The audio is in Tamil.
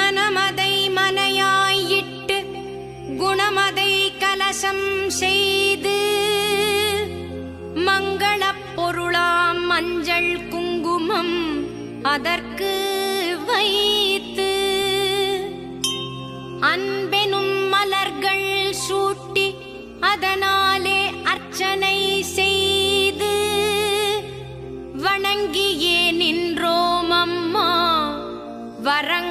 மனமதை மனையாயிட்டு குணமதை கலசம் செய்து மங்களப் பொருளாம் மஞ்சள் குங்குமம் அதற்கு வைத்து அன்பெனும் மலர்கள் சூட்டி அதனாலே அர்ச்சனை செய்து வணங்கியே நின்றோம் அம்மா வரங்கள்